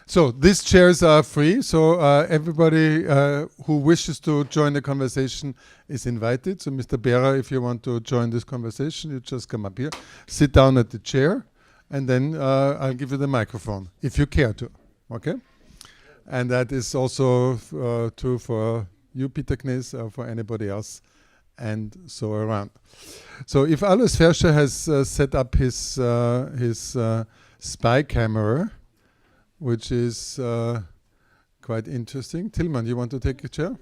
So these chairs are free, so everybody who wishes to join the conversation is invited. So Mr. Beider, if you want to join this conversation, you just come up here, sit down at the chair, and then I'll give you the microphone, if you care to, okay? And that is also true for you, Peter Knies, or for anybody else, and so around. So if Alois Forscher has set up his spy camera, which is quite interesting. Tillmann, you want to take a chair?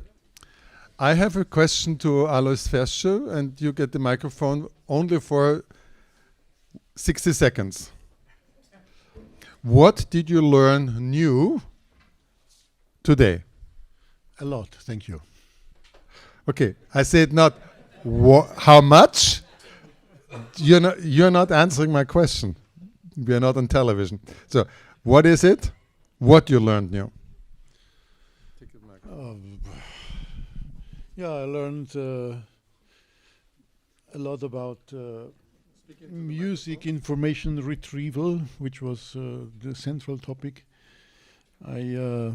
I have a question to Alois Forscher, and you get the microphone only for 60 seconds. What did you learn new today? A lot, thank you. Okay, I said not how much. You're not answering my question. We are not on television. So, what is it? What you learned new? Yeah, I learned a lot about music information retrieval, which was the central topic. I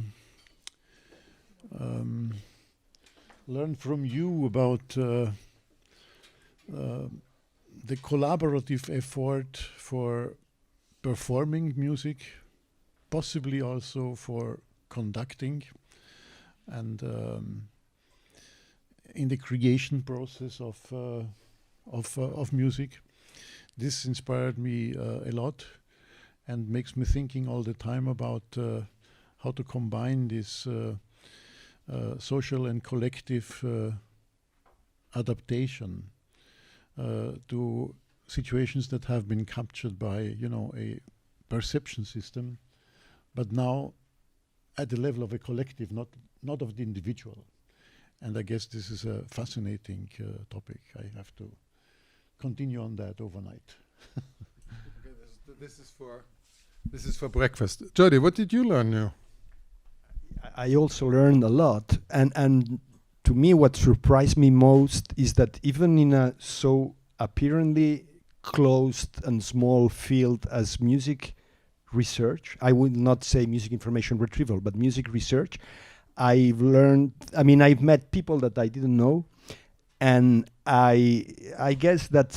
learned from you about the collaborative effort for performing music, possibly also for conducting, and in the creation process of music. This inspired me a lot and makes me thinking all the time about how to combine this social and collective adaptation to situations that have been captured by, a perception system, but now at the level of a collective, not of the individual. And I guess this is a fascinating topic. I have to continue on that overnight. Okay, this is for breakfast. Jody, what did you learn new? I also learned a lot, and to me what surprised me most is that even in a so apparently closed and small field as music research, I would not say music information retrieval, but music research, I've met people that I didn't know, and I guess that,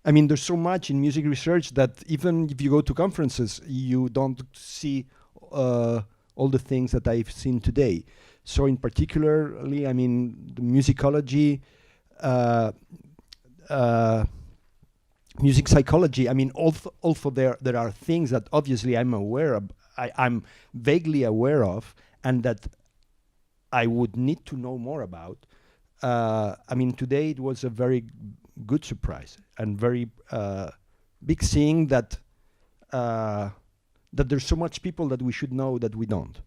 there's so much in music research that even if you go to conferences, you don't see all the things that I've seen today. So in particularly, the musicology, music psychology, also there are things that obviously I'm aware of, I'm vaguely aware of, and that I would need to know more about. Today it was a very good surprise and very big seeing that that there's so much people that we should know that we don't.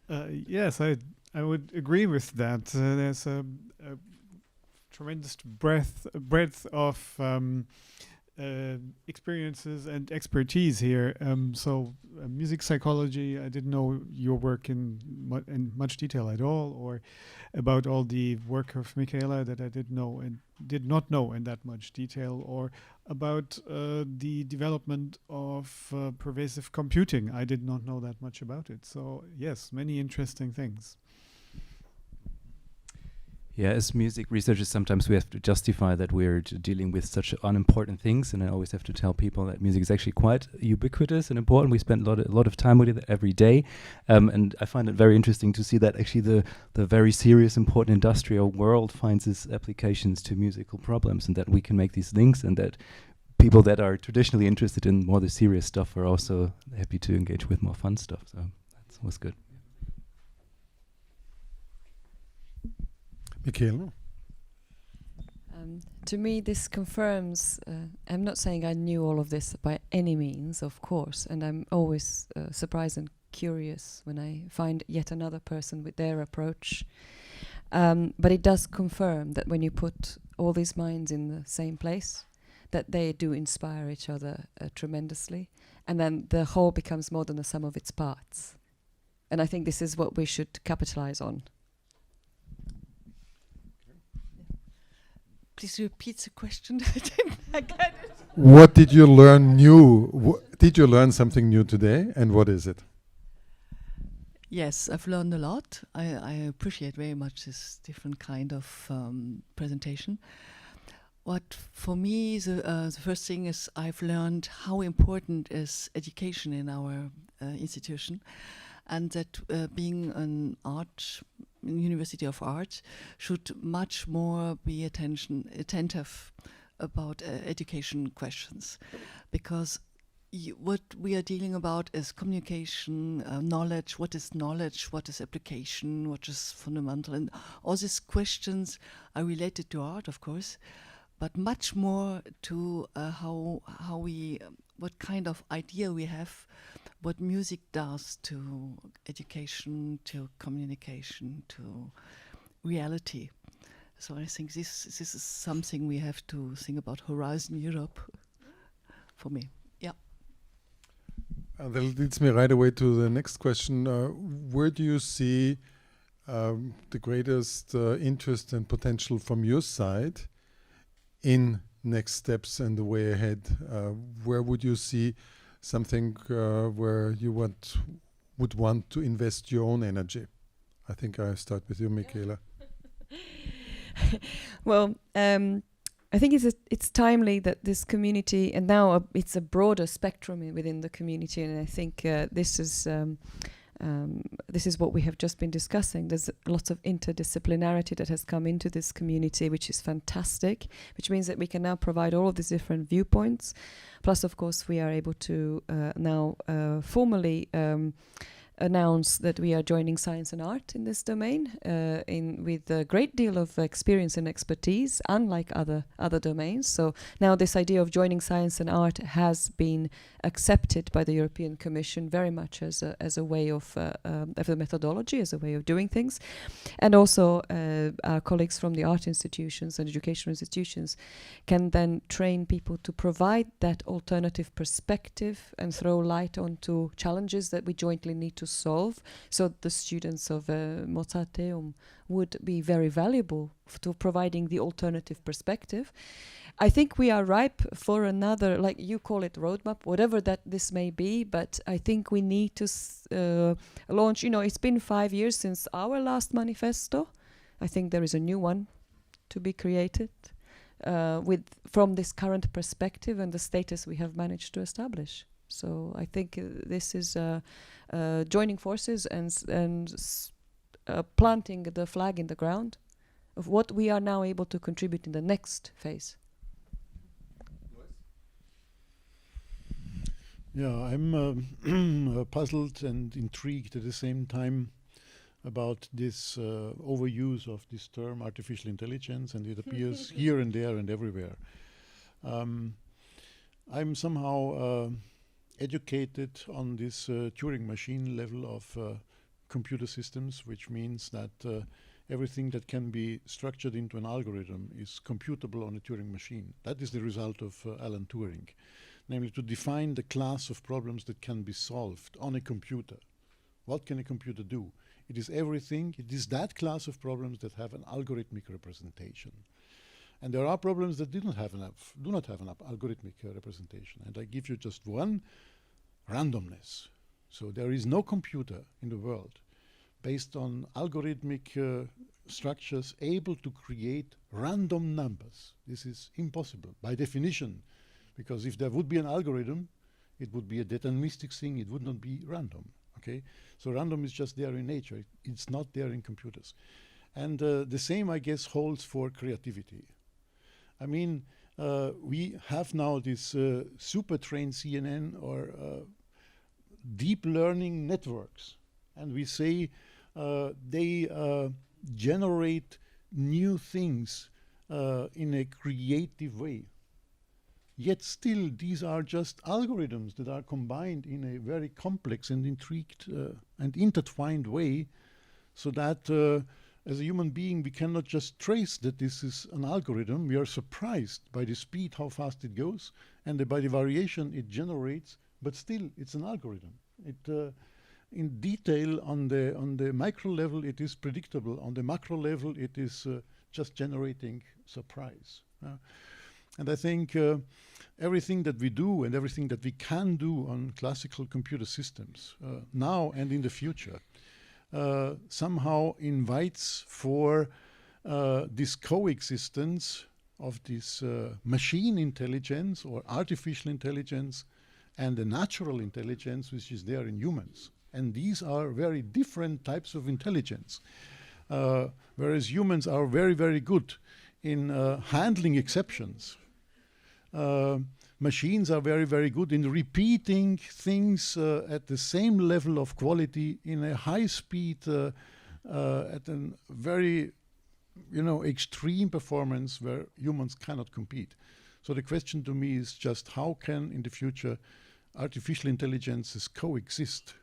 Yes, I would agree with that. There's a tremendous breadth of experiences and expertise here. Music psychology, I didn't know your work in much detail at all, or about all the work of Michaela that I did not know in that much detail, or about the development of pervasive computing. I did not know that much about it. So yes, many interesting things. Yeah, as music researchers, sometimes we have to justify that we're dealing with such unimportant things, and I always have to tell people that music is actually quite ubiquitous and important. We spend a lot of time with it every day, and I find it very interesting to see that actually the very serious, important industrial world finds its applications to musical problems, and that we can make these links, and that people that are traditionally interested in more the serious stuff are also happy to engage with more fun stuff. So that was good. Michaela? To me, this confirms, I'm not saying I knew all of this by any means, of course, and I'm always surprised and curious when I find yet another person with their approach. But it does confirm that when you put all these minds in the same place, that they do inspire each other tremendously, and then the whole becomes more than the sum of its parts. And I think this is what we should capitalize on. Please repeat the question. I get it. What did you learn new? Did you learn something new today, and what is it? Yes, I've learned a lot. I appreciate very much this different kind of presentation. What for me, the first thing is I've learned how important is education in our institution, and that being an university of art should much more be attentive about education questions, because what we are dealing about is communication, knowledge, what is application, what is fundamental, and all these questions are related to art, of course, but much more to how we, what kind of idea we have, what music does to education, to communication, to reality. So I think this is something we have to think about Horizon Europe for me. Yeah. That leads me right away to the next question. Where do you see the greatest interest and potential from your side in next steps and the way ahead? Where would you see something where you would want to invest your own energy? I think I start with you, Michaela. Well, I think it's timely that this community, and now it's a broader spectrum within the community, and I think this is what we have just been discussing. There's lots of interdisciplinarity that has come into this community, which is fantastic, which means that we can now provide all of these different viewpoints. Plus, of course, we are able to now formally announce that we are joining science and art in this domain with a great deal of experience and expertise, unlike other domains. So now this idea of joining science and art has been accepted by the European Commission very much as a way of the methodology, as a way of doing things. And also our colleagues from the art institutions and educational institutions can then train people to provide that alternative perspective and throw light onto challenges that we jointly need to solve. So the students of Mozarteum would be very valuable to providing the alternative perspective. I think we are ripe for another, like you call it, roadmap, whatever that this may be, but I think we need to launch, it's been 5 years since our last manifesto. I think there is a new one to be created from this current perspective and the status we have managed to establish. So I think this is joining forces and planting the flag in the ground of what we are now able to contribute in the next phase. Yeah, I'm puzzled and intrigued at the same time about this overuse of this term artificial intelligence, and it appears here and there and everywhere. I'm somehow educated on this Turing machine level of computer systems, which means that everything that can be structured into an algorithm is computable on a Turing machine. That is the result of Alan Turing, namely to define the class of problems that can be solved on a computer. What can a computer do? It is everything. It is that class of problems that have an algorithmic representation. And there are problems that do not have an algorithmic representation. And I give you just one: randomness. So there is no computer in the world based on algorithmic structures able to create random numbers. This is impossible by definition, because if there would be an algorithm, it would be a deterministic thing. It would not be random. Okay, so random is just there in nature. It's not there in computers. And the same, I guess, holds for creativity. I mean, we have now this super trained CNN or deep learning networks, and we say they generate new things in a creative way. Yet still, these are just algorithms that are combined in a very complex and intrigued and intertwined way, so that as a human being, we cannot just trace that this is an algorithm. We are surprised by the speed, how fast it goes, and by the variation it generates, but still it's an algorithm. It, in detail, on the micro level, it is predictable. On the macro level, it is just generating surprise. And I think everything that we do and everything that we can do on classical computer systems now and in the future somehow invites for this coexistence of this machine intelligence or artificial intelligence and the natural intelligence which is there in humans. And these are very different types of intelligence. Whereas humans are very, very good in handling exceptions. Machines are very, very good in repeating things at the same level of quality in a high speed, at a very, extreme performance where humans cannot compete. So the question to me is just how can, in the future, artificial intelligences coexist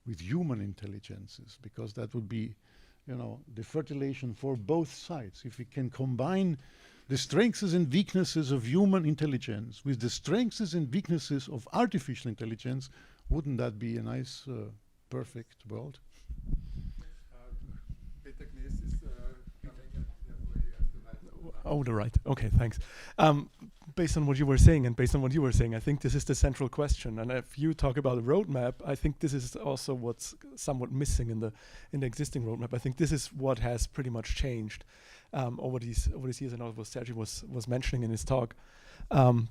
with human intelligences? Because that would be, the fertilization for both sides. If we can combine the strengths and weaknesses of human intelligence with the strengths and weaknesses of artificial intelligence, wouldn't that be a nice, perfect world? Oh, the right. Okay, thanks. Based on what you were saying and based on what you were saying, I think this is the central question. And if you talk about a roadmap, I think this is also what's somewhat missing in the existing roadmap. I think this is what has pretty much changed over these years, and what Sergi was mentioning in his talk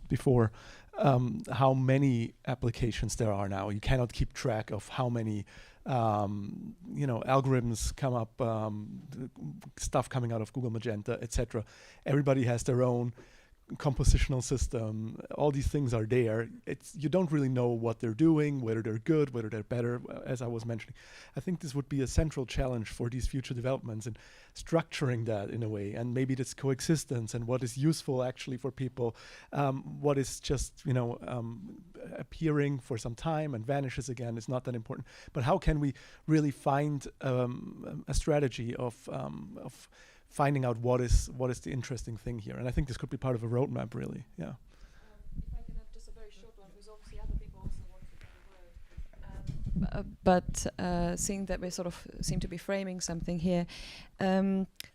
before, how many applications there are now. You cannot keep track of how many algorithms come up, stuff coming out of Google Magenta, etc. Everybody has their own compositional system. All these things are there. You don't really know what they're doing, whether they're good, whether they're better, as I was mentioning. I think this would be a central challenge for these future developments and structuring that in a way, and maybe this coexistence and what is useful actually for people, what is just appearing for some time and vanishes again is not that important. But how can we really find a strategy of finding out what is the interesting thing here? And I think this could be part of a roadmap, really. Yeah. If I can have just a very short one, because obviously other people also want to take the word. But seeing that we sort of seem to be framing something here,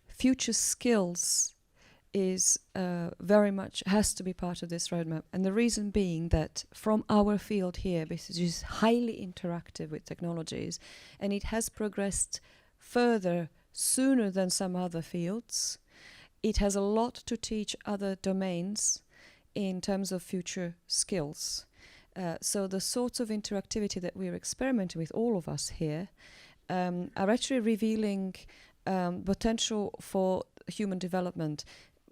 future skills is very much has to be part of this roadmap. And the reason being that from our field here, this is highly interactive with technologies, and it has progressed further sooner than some other fields. It has a lot to teach other domains in terms of future skills. So the sorts of interactivity that we're experimenting with, all of us here, are actually revealing potential for human development.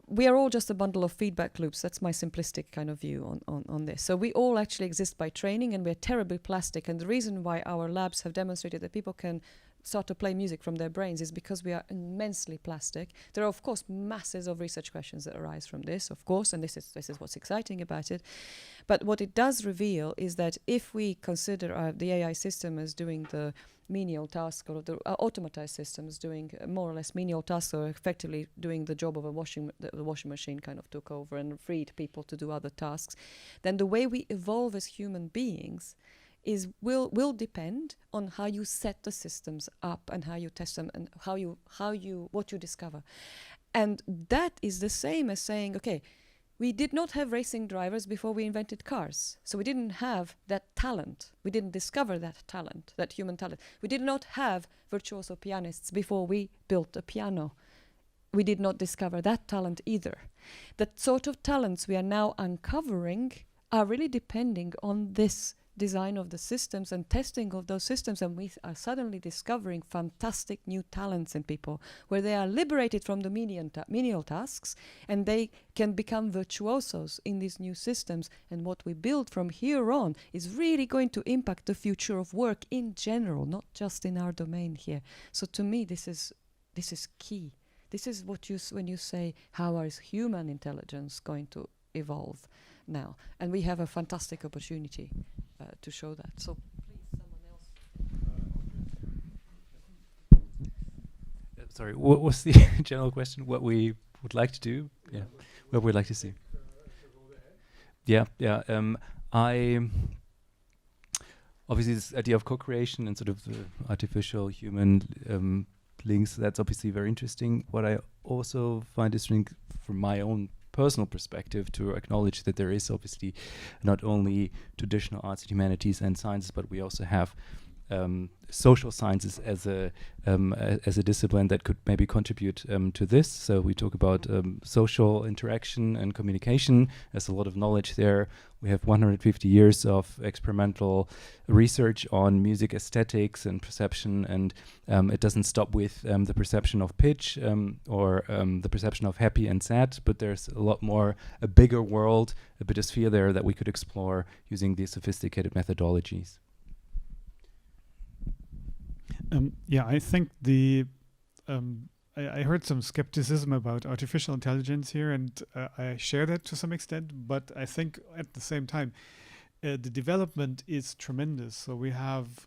We are all just a bundle of feedback loops. That's my simplistic kind of view on this. So we all actually exist by training, and we're terribly plastic. And the reason why our labs have demonstrated that people can start to play music from their brains is because we are immensely plastic. There are, of course, masses of research questions that arise from this, of course, and this is what's exciting about it. But what it does reveal is that if we consider the AI system as doing the menial task, or the automatized systems doing more or less menial tasks, or effectively doing the job of a the washing machine kind of took over and freed people to do other tasks, then the way we evolve as human beings will depend on how you set the systems up and how you test them and what you discover. And that is the same as saying, okay, we did not have racing drivers before we invented cars. So we didn't have that talent. We didn't discover that talent, that human talent. We did not have virtuoso pianists before we built a piano. We did not discover that talent either. That sort of talents we are now uncovering are really depending on this design of the systems and testing of those systems, and we are suddenly discovering fantastic new talents in people where they are liberated from the menial tasks and they can become virtuosos in these new systems. And what we build from here on is really going to impact the future of work in general, not just in our domain here. So to me, this is key. This is what when you say, how is human intelligence going to evolve now? And we have a fantastic opportunity to show that. So please, someone else. Sorry, what was the general question? What we would like to do? Yeah, what we'd like to see. Yeah. I obviously this idea of co-creation and sort of the artificial human links. That's obviously very interesting. What I also find interesting from my own personal perspective to acknowledge that there is obviously not only traditional arts and humanities and sciences, but we also have social sciences as a discipline that could maybe contribute to this. So we talk about social interaction and communication. There's a lot of knowledge there. We have 150 years of experimental research on music aesthetics and perception, and it doesn't stop with the perception of pitch or the perception of happy and sad, but there's a lot more, a bigger world, a bit of sphere there that we could explore using these sophisticated methodologies. Yeah, I think I heard some skepticism about artificial intelligence here, and I share that to some extent, but I think at the same time, the development is tremendous. So we have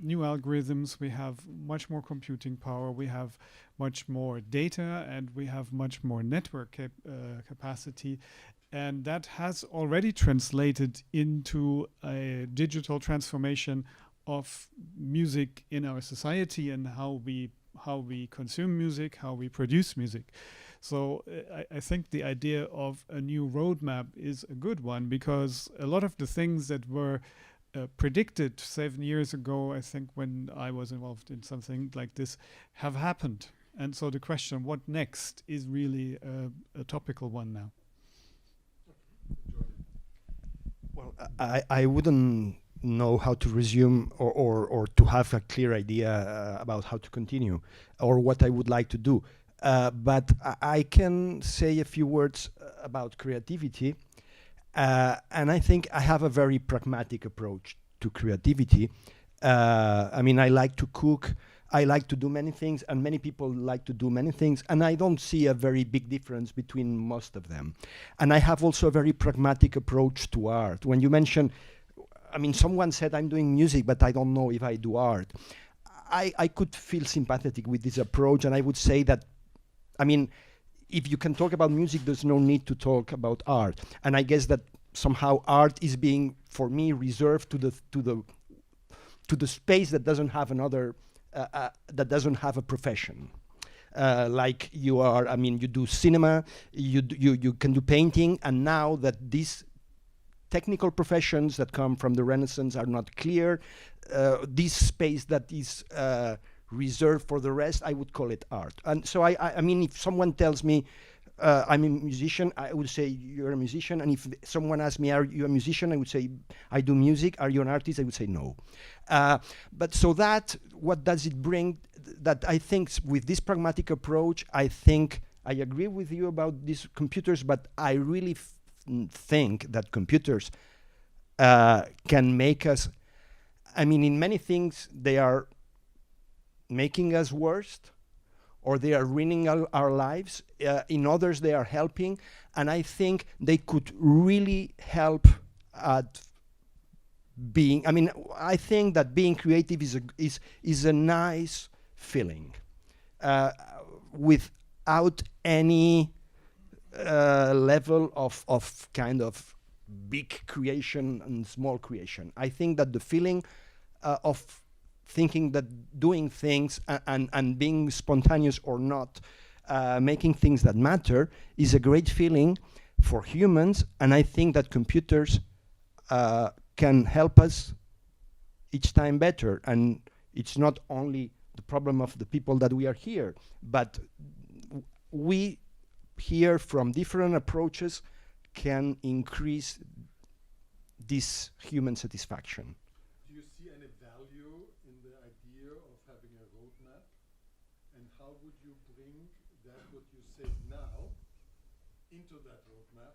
new algorithms, we have much more computing power, we have much more data, and we have much more network capacity. And that has already translated into a digital transformation of music in our society and how we consume music, how we produce music. So I think the idea of a new roadmap is a good one, because a lot of the things that were predicted 7 years ago, I think when I was involved in something like this, have happened. And so the question, what next, is really a topical one now. Well, I wouldn't know how to resume or to have a clear idea about how to continue or what I would like to do. But I can say a few words about creativity. And I think I have a very pragmatic approach to creativity. I mean, I like to cook, I like to do many things, and many people like to do many things, and I don't see a very big difference between most of them. And I have also a very pragmatic approach to art. When you mention, I mean, someone said I'm doing music, but I don't know if I do art. I could feel sympathetic with this approach, and I would say that, I mean, if you can talk about music, there's no need to talk about art. And I guess that somehow art is being, for me, reserved to the space that doesn't have another, that doesn't have a profession. Like you are, I mean, you do cinema, you can do painting, and now that these technical professions that come from the Renaissance are not clear, this space that is reserved for the rest, I would call it art. And so I mean, if someone tells me I'm a musician, I would say you're a musician. And if someone asks me, are you a musician? I would say I do music. Are you an artist? I would say no. But so that, what does it bring? That I think with this pragmatic approach, I think I agree with you about these computers, but I really think that computers can make us, I mean, in many things they are making us worse, or they are ruining our lives. In others they are helping, and I think they could really help at being, I mean, I think that being creative is a nice feeling without any level of kind of big creation and small creation. I think that the feeling of thinking that doing things and being spontaneous or not, making things that matter, is a great feeling for humans, and I think that computers can help us each time better. And it's not only the problem of the people that we are here, but we here from different approaches can increase this human satisfaction. Do you see any value in the idea of having a roadmap? And how would you bring that, what you say now, into that roadmap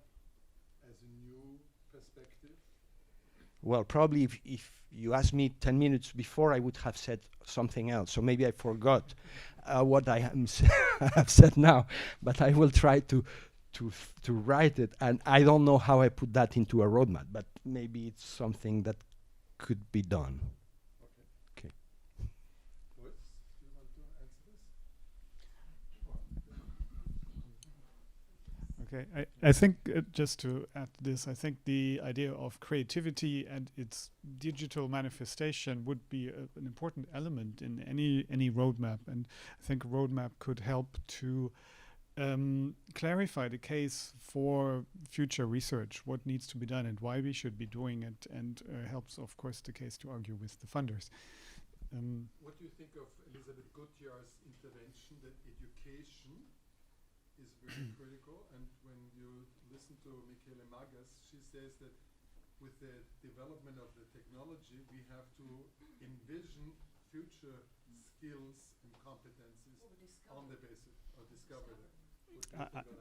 as a new perspective? Well, probably if you asked me 10 minutes before, I would have said something else. So maybe I forgot what I have said now, but I will try to write it. And I don't know how I put that into a roadmap, but maybe it's something that could be done. Okay. Louis, do you want to answer this? Okay, I think just to add this, I think the idea of creativity and its digital manifestation would be an important element in any roadmap, and I think a roadmap could help to clarify the case for future research, what needs to be done and why we should be doing it, and helps, of course, the case to argue with the funders. What do you think of Elisabeth Gutjahr's intervention that education is very critical? And when you listen to Michele Magas, she says that with the development of the technology, we have to envision future skills and competencies on the basis of discover them. What do you think of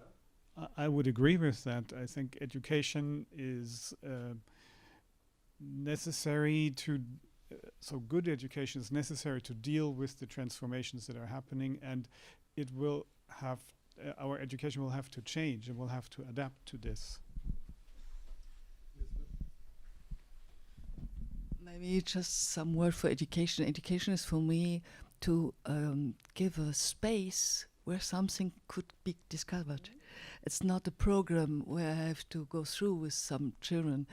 that? I would agree with that. I think education is necessary to so good education is necessary to deal with the transformations that are happening, and it will have our education will have to change and will have to adapt to this. Maybe just some word for education. Education is for me to give a space where something could be discovered. It's not a program where I have to go through with some children.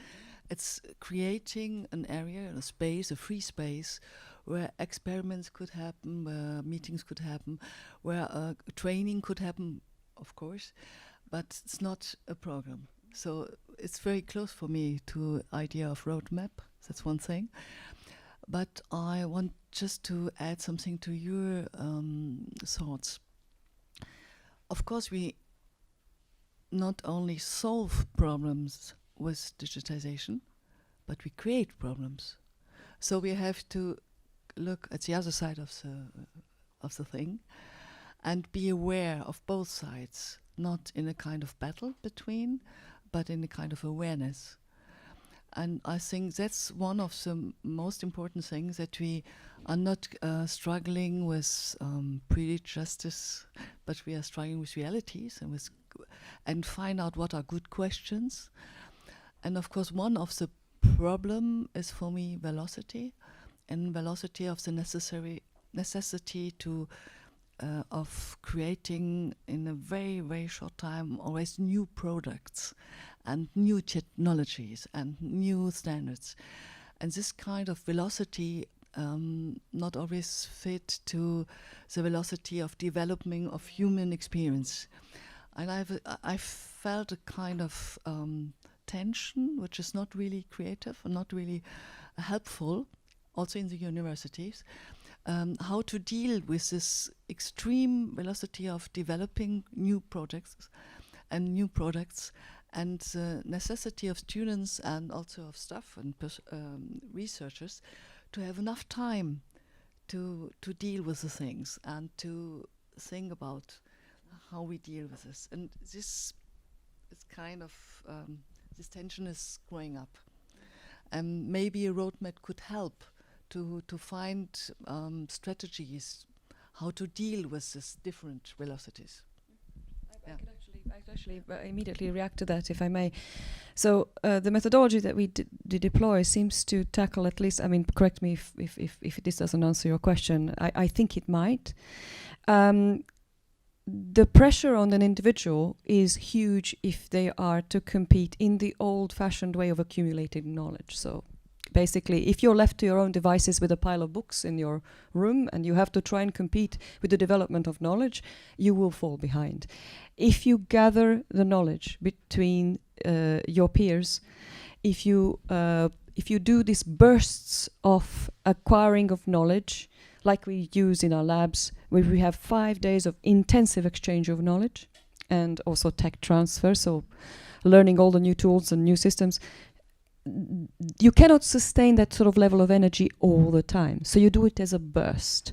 It's creating an area, a space, a free space, where experiments could happen, where meetings could happen, where training could happen, of course, but it's not a program. So it's very close for me to idea of roadmap. That's one thing. But I want just to add something to your thoughts. Of course, we not only solve problems with digitization, but we create problems. So we have to look at the other side of the thing and be aware of both sides, not in a kind of battle between, but in a kind of awareness. And I think that's one of the most important things, that we are not struggling with prejudice, but we are struggling with realities and find out what are good questions. And of course, one of the problem is for me velocity, and velocity of the necessity to of creating in a very, very short time always new products and new technologies and new standards. And this kind of velocity not always fit to the velocity of development of human experience. And I felt a kind of tension, which is not really creative and not really helpful, also in the universities, how to deal with this extreme velocity of developing new projects and new products, and the necessity of students and also of staff and researchers to have enough time to deal with the things and to think about how we deal with this. And this is kind of this tension is growing up, and maybe a roadmap could help to find strategies how to deal with these different velocities. I can actually immediately react to that, if I may. So the methodology that we deploy seems to tackle at least, I mean, correct me if this doesn't answer your question. I think it might. The pressure on an individual is huge if they are to compete in the old-fashioned way of accumulating knowledge. So basically, if you're left to your own devices with a pile of books in your room and you have to try and compete with the development of knowledge, you will fall behind. If you gather the knowledge between your peers, if you do these bursts of acquiring of knowledge, like we use in our labs, where we have 5 days of intensive exchange of knowledge and also tech transfer, so learning all the new tools and new systems, you cannot sustain that sort of level of energy all the time. So you do it as a burst.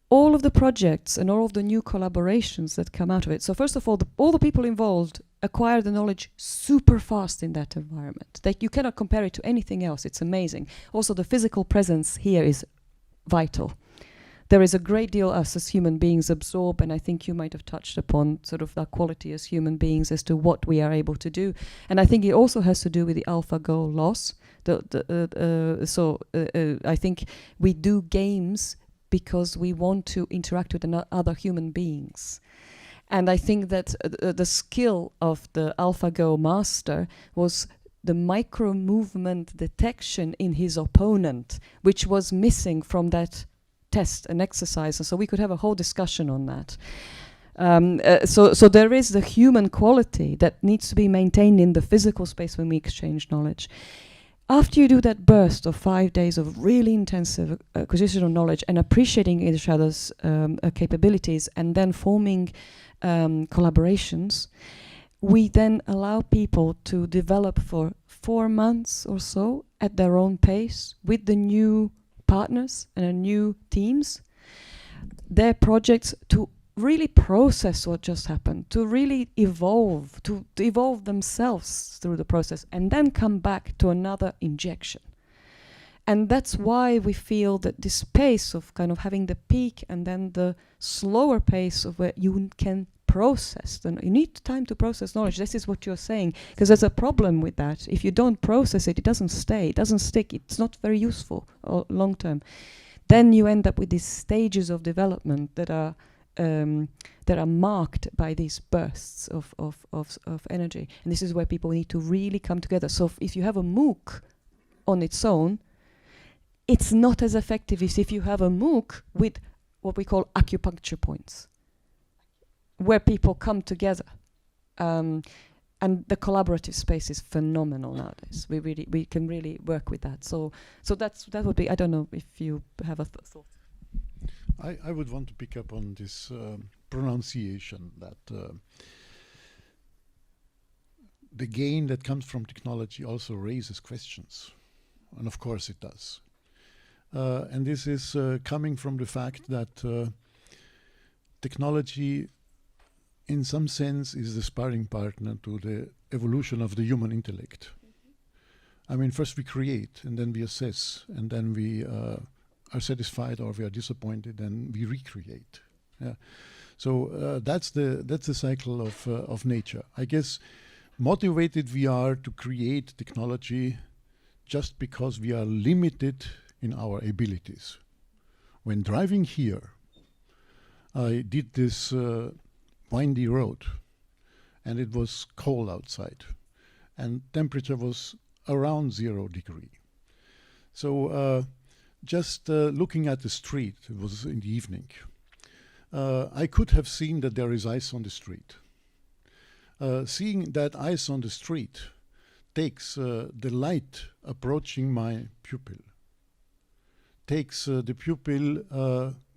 All of the projects and all of the new collaborations that come out of it. So first of all, all the people involved acquire the knowledge super fast in that environment. You cannot compare it to anything else. It's amazing. Also, the physical presence here is vital. There is a great deal us as human beings absorb, and I think you might have touched upon sort of that quality as human beings as to what we are able to do. And I think it also has to do with the AlphaGo loss. I think we do games because we want to interact with other human beings. And I think that the skill of the AlphaGo master was the micro movement detection in his opponent, which was missing from that test and exercise. And so we could have a whole discussion on that. So there is the human quality that needs to be maintained in the physical space when we exchange knowledge. After you do that burst of 5 days of really intensive acquisition of knowledge and appreciating each other's capabilities and then forming collaborations, we then allow people to develop for 4 months or so at their own pace with the new partners and new teams, their projects to really process what just happened, to really evolve, to evolve themselves through the process and then come back to another injection. And that's why we feel that this pace of kind of having the peak and then the slower pace of where you can process, you need time to process knowledge. This is what you're saying, because there's a problem with that. If you don't process it, it doesn't stay, it doesn't stick, it's not very useful long term. Then you end up with these stages of development that are marked by these bursts of energy. And this is where people need to really come together. So if you have a MOOC on its own, it's not as effective as if you have a MOOC with what we call acupuncture points, where people come together. And the collaborative space is phenomenal nowadays. We can really work with that. So that would be, I don't know if you have a thought. I would want to pick up on this pronunciation that the gain that comes from technology also raises questions. And of course it does. And this is coming from the fact that technology in some sense is the sparring partner to the evolution of the human intellect. I mean, first we create and then we assess and then we are satisfied or we are disappointed and we recreate. Yeah. So that's the cycle of nature. I guess motivated we are to create technology just because we are limited in our abilities. When driving here, I did this windy road and it was cold outside and temperature was around 0 degree. So just looking at the street, it was in the evening, I could have seen that there is ice on the street. Seeing that ice on the street takes the light approaching my pupil, takes the pupil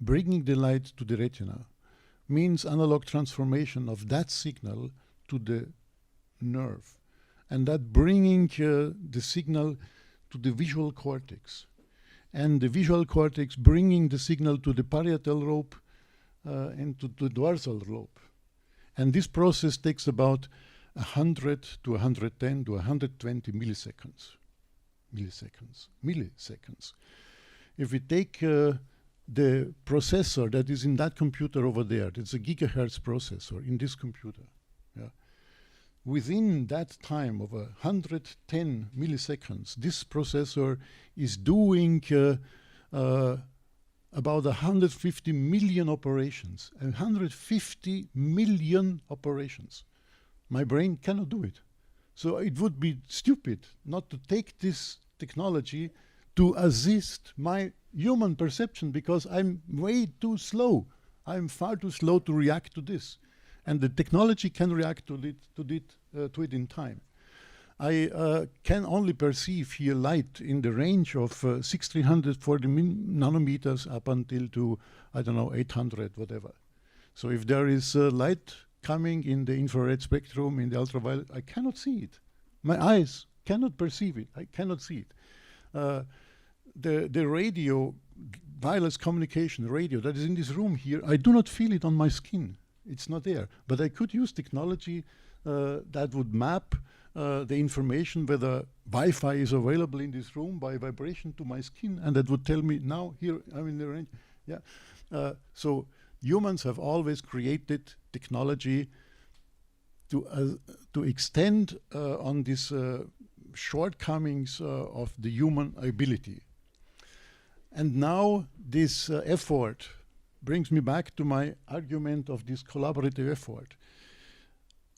bringing the light to the retina, means analog transformation of that signal to the nerve, and that bringing the signal to the visual cortex, and the visual cortex bringing the signal to the parietal lobe and to the dorsal lobe. And this process takes about 100 to 110 to 120 milliseconds. If we take the processor that is in that computer over there, it's a gigahertz processor in this computer. Yeah. Within that time of 110 milliseconds, this processor is doing about 150 million operations. 150 million operations. My brain cannot do it. So it would be stupid not to take this technology to assist my human perception, because I'm way too slow. I'm far too slow to react to this. And the technology can react to it in time. I can only perceive here light in the range of 1640 nanometers up until to, I don't know, 800, whatever. So if there is light coming in the infrared spectrum, in the ultraviolet, I cannot see it. My eyes cannot perceive it. I cannot see it. The radio, wireless communication radio that is in this room here, I do not feel it on my skin. It's not there. But I could use technology that would map the information whether Wi-Fi is available in this room by vibration to my skin, and that would tell me now here I'm in the range. Yeah. So humans have always created technology to extend on these shortcomings of the human ability. And now this effort brings me back to my argument of this collaborative effort.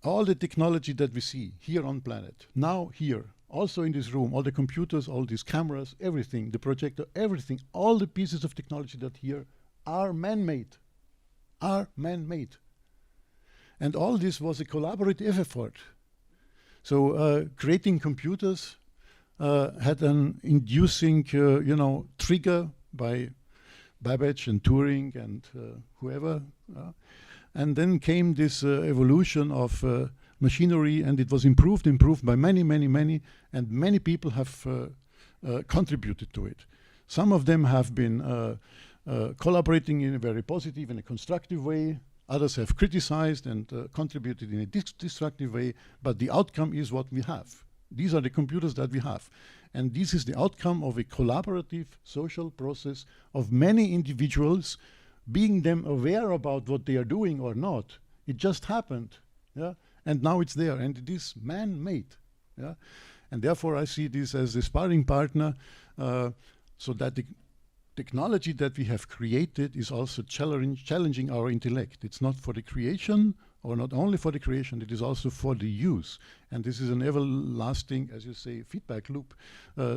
All the technology that we see here on planet, now here, also in this room, all the computers, all these cameras, everything, the projector, everything, all the pieces of technology that here are man-made, And all this was a collaborative effort. So creating computers had an inducing, trigger by Babbage and Turing and whoever. And then came this evolution of machinery, and it was improved by many, and many people have contributed to it. Some of them have been collaborating in a very positive and a constructive way. Others have criticized and contributed in a destructive way, but the outcome is what we have. These are the computers that we have. And this is the outcome of a collaborative social process of many individuals, being them aware about what they are doing or not. It just happened, yeah? And now it's there, and it is man-made, yeah? And therefore I see this as a sparring partner, so that the technology that we have created is also challenging our intellect. It's not for the creation, or not only for the creation, it is also for the use. And this is an everlasting, as you say, feedback loop.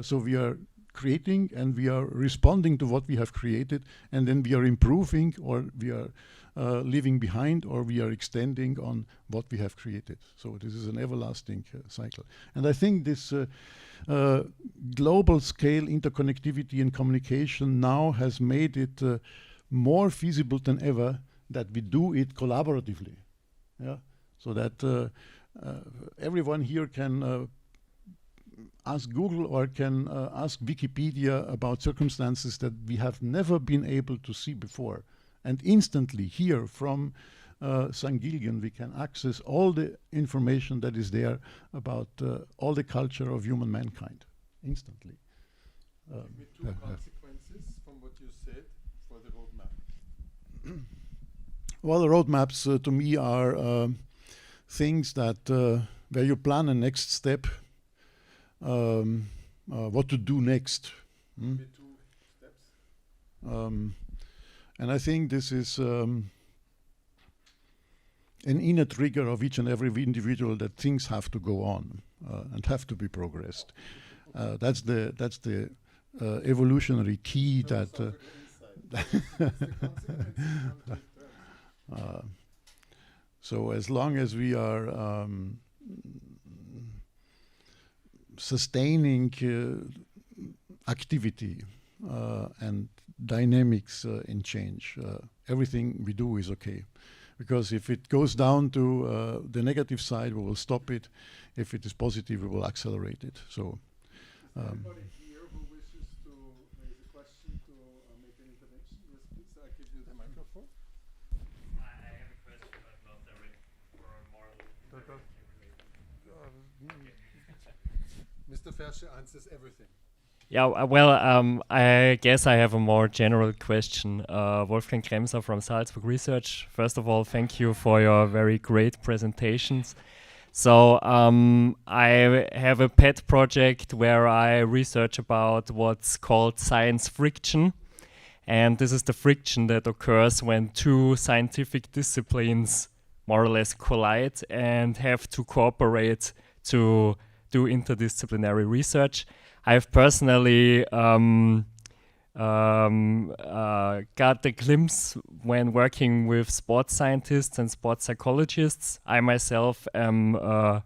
So we are creating and we are responding to what we have created, and then we are improving, or we are leaving behind, or we are extending on what we have created. So this is an everlasting cycle. And I think this global scale interconnectivity and communication now has made it more feasible than ever that we do it collaboratively. Yeah, so that everyone here can ask Google or can ask Wikipedia about circumstances that we have never been able to see before. And instantly here from St. Gilgen we can access all the information that is there about all the culture of human mankind, instantly. Give me two consequences from what you said for the roadmap. Well, the roadmaps to me are things that where you plan a next step, what to do next. Give me two steps. And I think this is an inner trigger of each and every individual that things have to go on and have to be progressed. That's the evolutionary key that. So as long as we are sustaining activity and dynamics in change, everything we do is okay. Because if it goes down to the negative side, we will stop it. If it is positive, we will accelerate it. So. Anybody here who wishes to raise a question, to make an intervention? Yes, please. I give you the microphone. I have a question, but not direct for a moral. Mr. Forscher answers everything. Yeah, well, I guess I have a more general question. Wolfgang Kremser from Salzburg Research. First of all, thank you for your very great presentations. So I have a pet project where I research about what's called science friction. And this is the friction that occurs when two scientific disciplines more or less collide and have to cooperate to do interdisciplinary research. I've personally got a glimpse when working with sports scientists and sports psychologists. I myself am a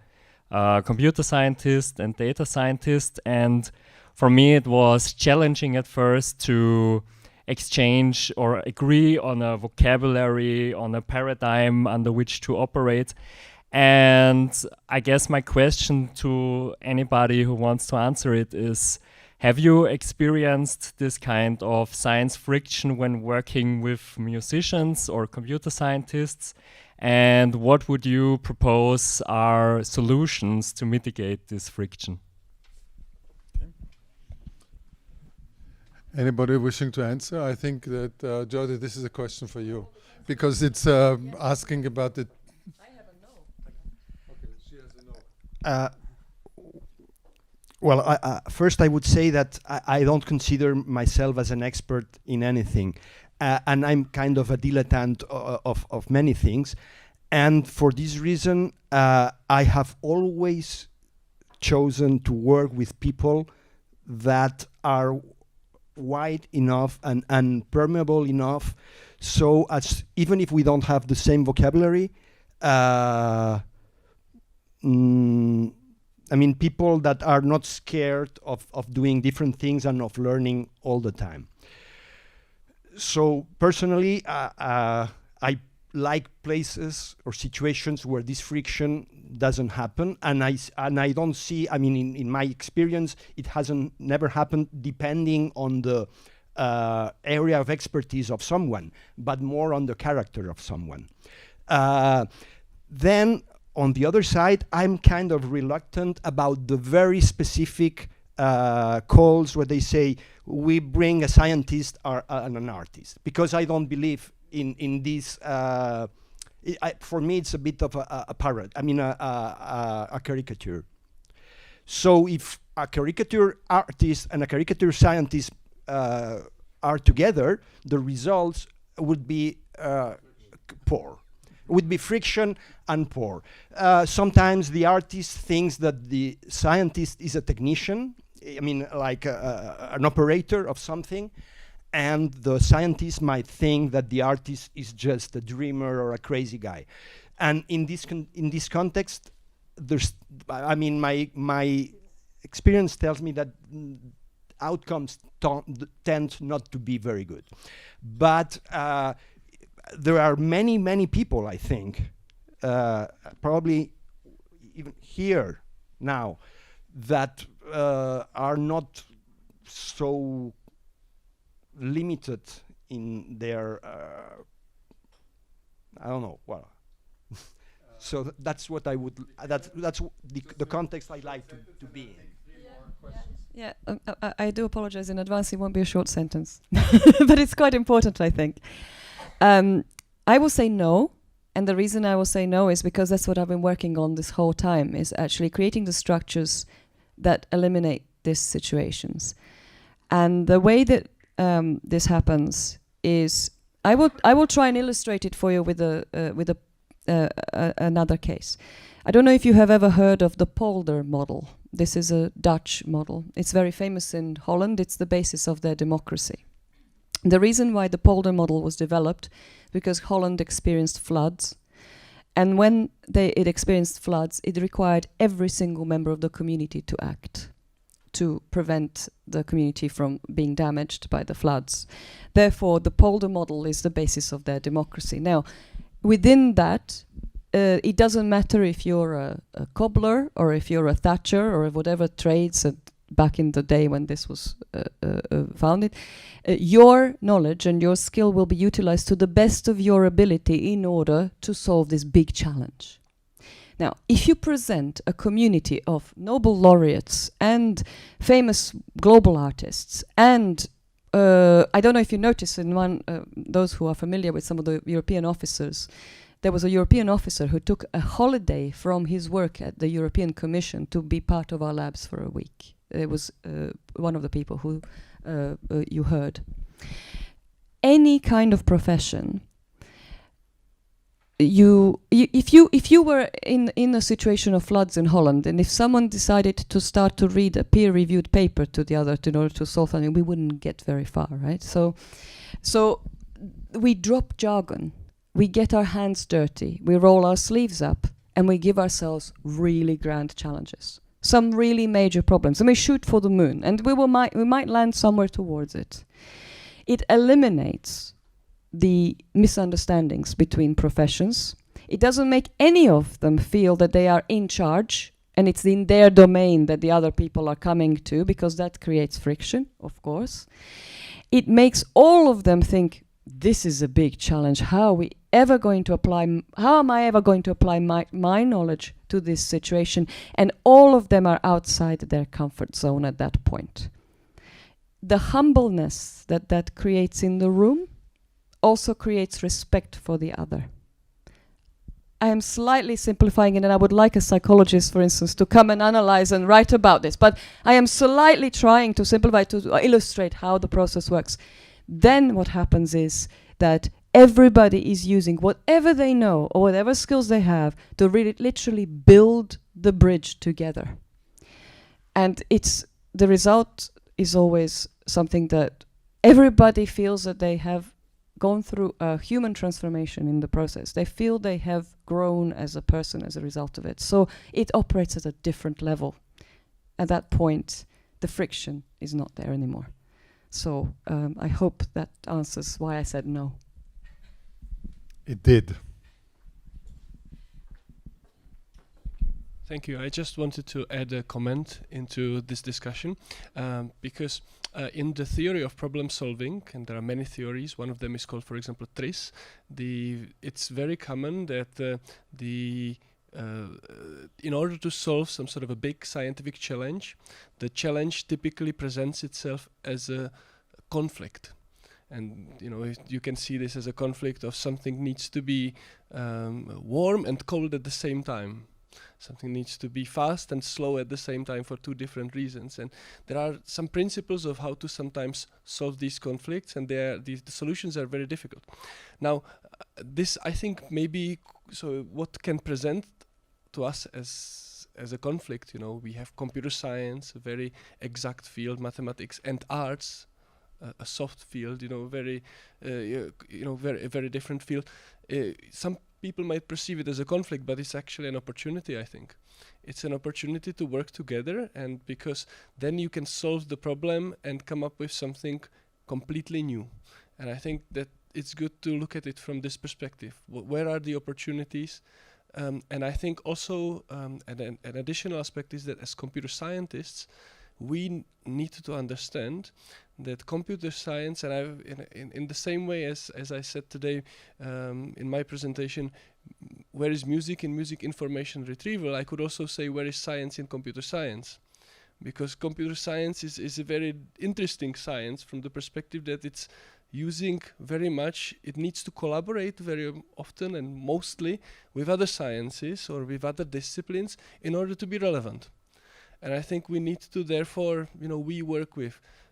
computer scientist and data scientist, and for me it was challenging at first to exchange or agree on a vocabulary, on a paradigm under which to operate. And I guess my question to anybody who wants to answer it is, have you experienced this kind of science friction when working with musicians or computer scientists? And what would you propose are solutions to mitigate this friction? Anybody wishing to answer? I think that, Jody, this is a question for you, because it's asking about the. Well, first I would say that I don't consider myself as an expert in anything, and I'm kind of a dilettante of many things, and for this reason I have always chosen to work with people that are wide enough and permeable enough, so as even if we don't have the same vocabulary, I mean, people that are not scared of doing different things and of learning all the time. So personally, I like places or situations where this friction doesn't happen, and I don't see. I mean, in my experience, it hasn't never happened, depending on the area of expertise of someone, but more on the character of someone. Then, on the other side, I'm kind of reluctant about the very specific calls where they say, we bring a scientist and an artist, because I don't believe in this. For me, it's a bit of a parrot. I mean, a caricature. So if a caricature artist and a caricature scientist are together, the results would be poor. Would be friction and poor. Sometimes the artist thinks that the scientist is a technician, I mean, like an operator of something, and the scientist might think that the artist is just a dreamer or a crazy guy. And in this context, there's, I mean, my experience tells me that outcomes tend not to be very good. But there are many people, I think, probably even here now, that are not so limited in their, I don't know, well. So that's what I would, that's the context I like to be in. Yeah, I do apologize in advance, it won't be a short sentence, but it's quite important, I think. I will say no, and the reason I will say no is because that's what I've been working on this whole time, is actually creating the structures that eliminate these situations. And the way that this happens is, I will try and illustrate it for you with another case. I don't know if you have ever heard of the polder model. This is a Dutch model. It's very famous in Holland. It's the basis of their democracy. The reason why the polder model was developed, because Holland experienced floods, and when it experienced floods, it required every single member of the community to act to prevent the community from being damaged by the floods. Therefore, the polder model is the basis of their democracy. Now, within that, it doesn't matter if you're a cobbler or if you're a thatcher or whatever trades back in the day when this was founded, your knowledge and your skill will be utilized to the best of your ability in order to solve this big challenge. Now, if you present a community of Nobel laureates and famous global artists, and I don't know if you notice in one, those who are familiar with some of the European officers, there was a European officer who took a holiday from his work at the European Commission to be part of our labs for a week. It was one of the people who you heard. Any kind of profession, if you were in a situation of floods in Holland, and if someone decided to start to read a peer-reviewed paper to the other in order to solve something, we wouldn't get very far, right? So we drop jargon, we get our hands dirty, we roll our sleeves up, and we give ourselves really grand challenges. Some really major problems, and we shoot for the moon, and we might land somewhere towards it. It eliminates the misunderstandings between professions. It doesn't make any of them feel that they are in charge and it's in their domain that the other people are coming to, because that creates friction, of course. It makes all of them think, this is a big challenge. How am I ever going to apply my knowledge to this situation? And all of them are outside their comfort zone at that point. The humbleness that creates in the room also creates respect for the other. I am slightly simplifying it, and I would like a psychologist, for instance, to come and analyze and write about this, but I am slightly trying to simplify to illustrate how the process works. Then what happens is that everybody is using whatever they know or whatever skills they have to really literally build the bridge together. And the result is always something that everybody feels that they have gone through a human transformation in the process. They feel they have grown as a person as a result of it. So it operates at a different level. At that point, the friction is not there anymore. So I hope that answers why I said no. It did. Thank you. I just wanted to add a comment into this discussion because in the theory of problem solving, and there are many theories, one of them is called, for example, TRIS. It's very common that in order to solve some sort of a big scientific challenge, the challenge typically presents itself as a conflict. And you can see this as a conflict of something needs to be warm and cold at the same time. Something needs to be fast and slow at the same time for two different reasons. And there are some principles of how to sometimes solve these conflicts, and the solutions are very difficult. Now, this, I think, maybe, so what can present to us as a conflict, we have computer science, a very exact field, mathematics, and arts, a soft field, very different field. Some people might perceive it as a conflict, but it's actually an opportunity, I think. It's an opportunity to work together, and because then you can solve the problem and come up with something completely new. And I think that it's good to look at it from this perspective. Where are the opportunities? And I think also an additional aspect is that as computer scientists, we need to understand that computer science, and in the same way as I said today in my presentation, where is music in music information retrieval, I could also say where is science in computer science. Because computer science is a very interesting science from the perspective that it's using very much, it needs to collaborate very often and mostly with other sciences or with other disciplines in order to be relevant. And I think we need to therefore, we work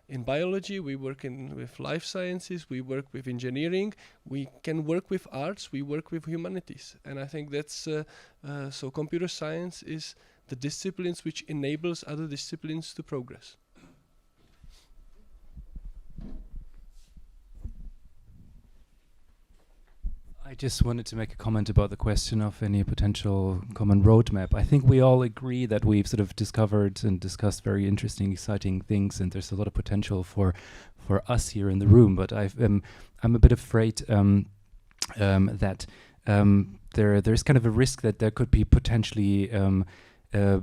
in biology, we work with life sciences, we work with engineering, we can work with arts, we work with humanities. And I think that's, so computer science is the disciplines which enables other disciplines to progress. I just wanted to make a comment about the question of any potential common roadmap. I think we all agree that we've sort of discovered and discussed very interesting, exciting things, and there's a lot of potential for us here in the room. But I'm a bit afraid that there's kind of a risk that there could be potentially, a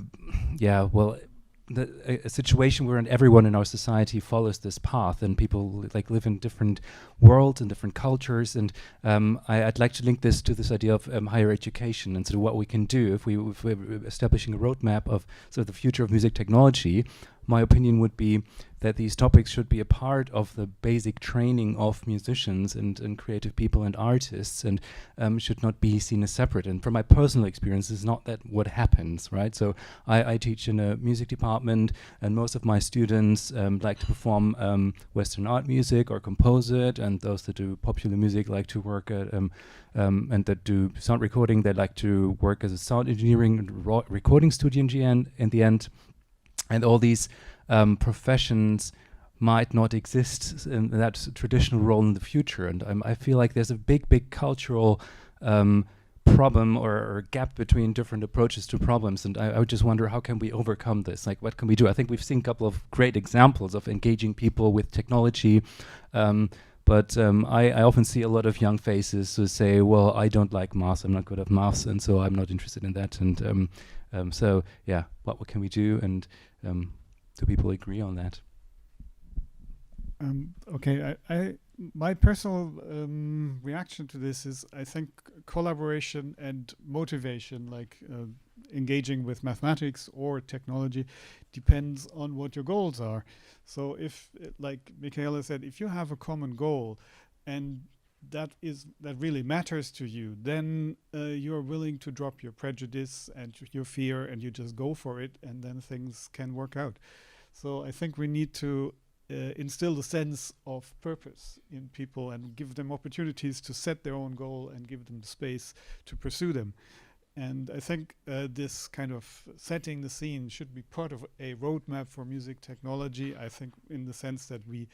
situation where everyone in our society follows this path, and people live in different worlds and different cultures. And I'd like to link this to this idea of higher education and sort of what we can do if we're establishing a roadmap of sort of the future of music technology. My opinion would be that these topics should be a part of the basic training of musicians and creative people and artists, and should not be seen as separate. And from my personal experience, it's not that what happens, right? So I teach in a music department, and most of my students like to perform Western art music or compose it, and those that do popular music like to work at and that do sound recording, they like to work as a sound engineering and recording studio in the end. And all these professions might not exist in that traditional role in the future. And I feel like there's a big cultural problem or gap between different approaches to problems. And I would just wonder, how can we overcome this? Like, what can we do? I think we've seen a couple of great examples of engaging people with technology. But I often see a lot of young faces who say, well, I don't like maths, I'm not good at maths, and so I'm not interested in that. And so, yeah, what can we do? And do people agree on that? Okay, my personal reaction to this is, I think collaboration and motivation, like engaging with mathematics or technology, depends on what your goals are. So if, like Michaela said, if you have a common goal and that really matters to you, then you're willing to drop your prejudice and your fear, and you just go for it, and then things can work out. So I think we need to instill the sense of purpose in people and give them opportunities to set their own goal and give them the space to pursue them. And I think this kind of setting the scene should be part of a roadmap for music technology. I think in the sense that we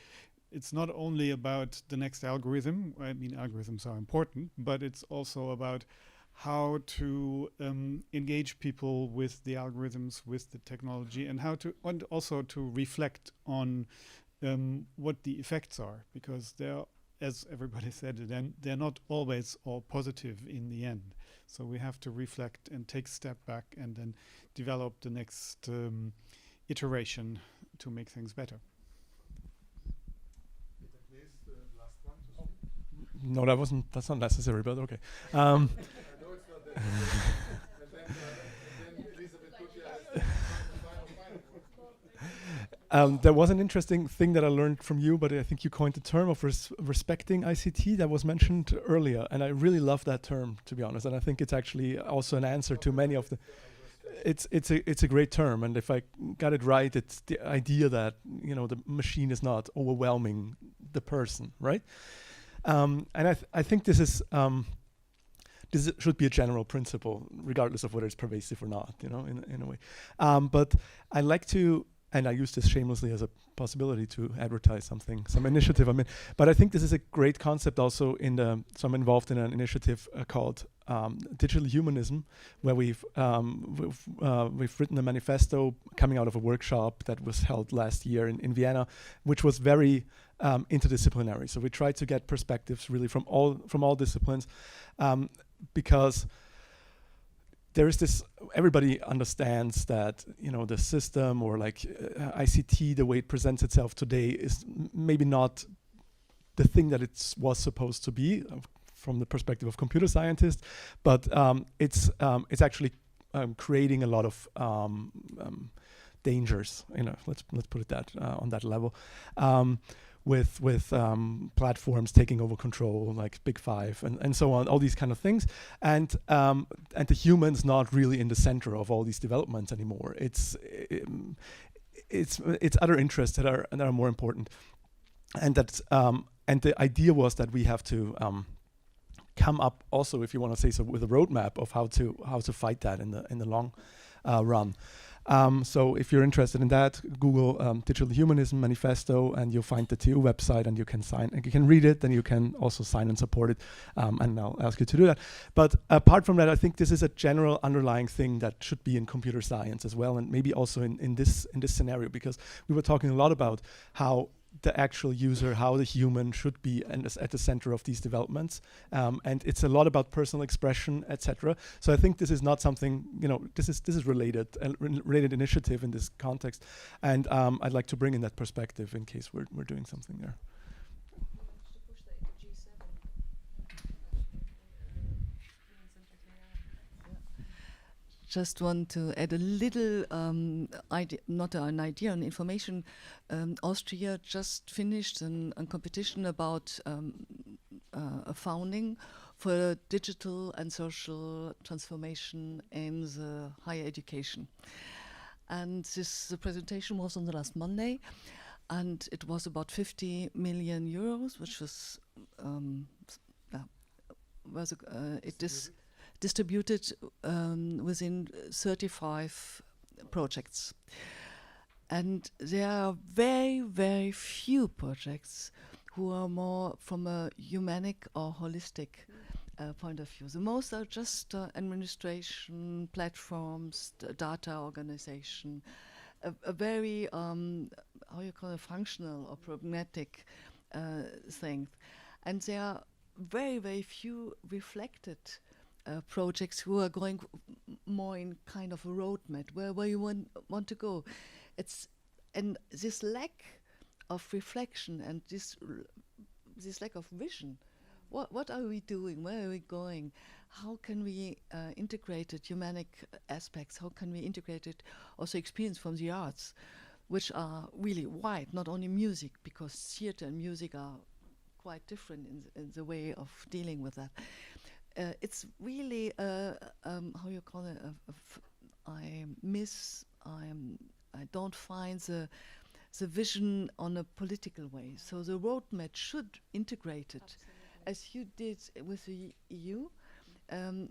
it's not only about the next algorithm. I mean, algorithms are important, but it's also about how to engage people with the algorithms, with the technology, and how to, and also to reflect on what the effects are, because they're, as everybody said, they're not always all positive in the end. So we have to reflect and take a step back and then develop the next iteration to make things better. No, that's not necessary, but okay. There was an interesting thing that I learned from you, but I think you coined the term of respecting ICT that was mentioned earlier, and I really love that term, to be honest. And I think it's actually also an answer to many of the. It's a great term, and if I got it right, it's the idea that the machine is not overwhelming the person, right? And I think this is. This should be a general principle, regardless of whether it's pervasive or not, in a way. But I like to, and I use this shamelessly as a possibility to advertise some initiative. But I think this is a great concept also so I'm involved in an initiative called Digital Humanism, where we've written a manifesto coming out of a workshop that was held last year in Vienna, which was very interdisciplinary. So we tried to get perspectives really from all disciplines, because there is this, everybody understands that the system or ICT, the way it presents itself today, is maybe not the thing that it was supposed to be from the perspective of computer scientists, but it's actually creating a lot of dangers. Let's put it that on that level. With platforms taking over control, like Big Five and so on, all these kind of things, and the human's not really in the center of all these developments anymore. It's other interests that are more important, and that's and the idea was that we have to come up also, if you want to say so, with a roadmap of how to fight that in the long run. So if you're interested in that, Google Digital Humanism Manifesto, and you'll find the TU website, and you can sign, and you can read it, and you can also sign and support it, and I'll ask you to do that. But apart from that, I think this is a general underlying thing that should be in computer science as well, and maybe also in this scenario, because we were talking a lot about how the actual user, how the human should be at the center of these developments, and it's a lot about personal expression, etc. So I think this is not something, this is related initiative in this context, and I'd like to bring in that perspective in case we're doing something there. Just want to add a little idea, not an idea, an information. Austria just finished a competition about a founding for digital and social transformation in the higher education. And the presentation was on the last Monday, and it was about 50 million euros, which was distributed within 35 projects. And there are very, very few projects who are more from a humanic or holistic point of view. The most are just administration, platforms, data organization, a very, how you call it, functional or pragmatic thing. And there are very, very few reflected projects who are going more in kind of a roadmap where you want to go. And this lack of reflection and this lack of vision. What are we doing? Where are we going? How can we integrate it, humanic aspects? How can we integrate it also experience from the arts, which are really wide, not only music, because theater and music are quite different in the way of dealing with that. It's really how you call it. I don't find the vision on a political way. So the roadmap should integrate it, as you did with the EU,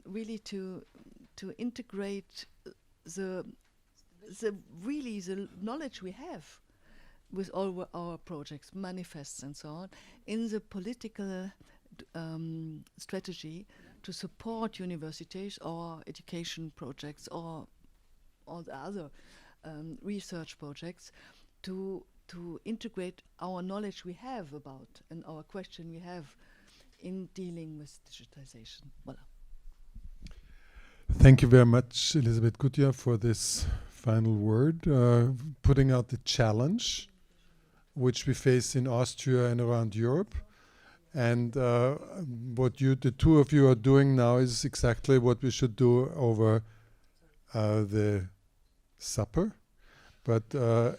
really to integrate the knowledge we have with all our projects, manifests and so on, in the political strategy to support universities or education projects or all the other research projects to integrate our knowledge we have about and our question we have in dealing with digitization. Voilà. Thank you very much, Elisabeth Gutjahr, for this final word, putting out the challenge which we face in Austria and around Europe. And what the two of you are doing now is exactly what we should do over the supper, but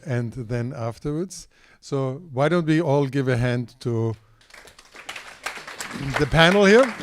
and then afterwards. So why don't we all give a hand to the panel here?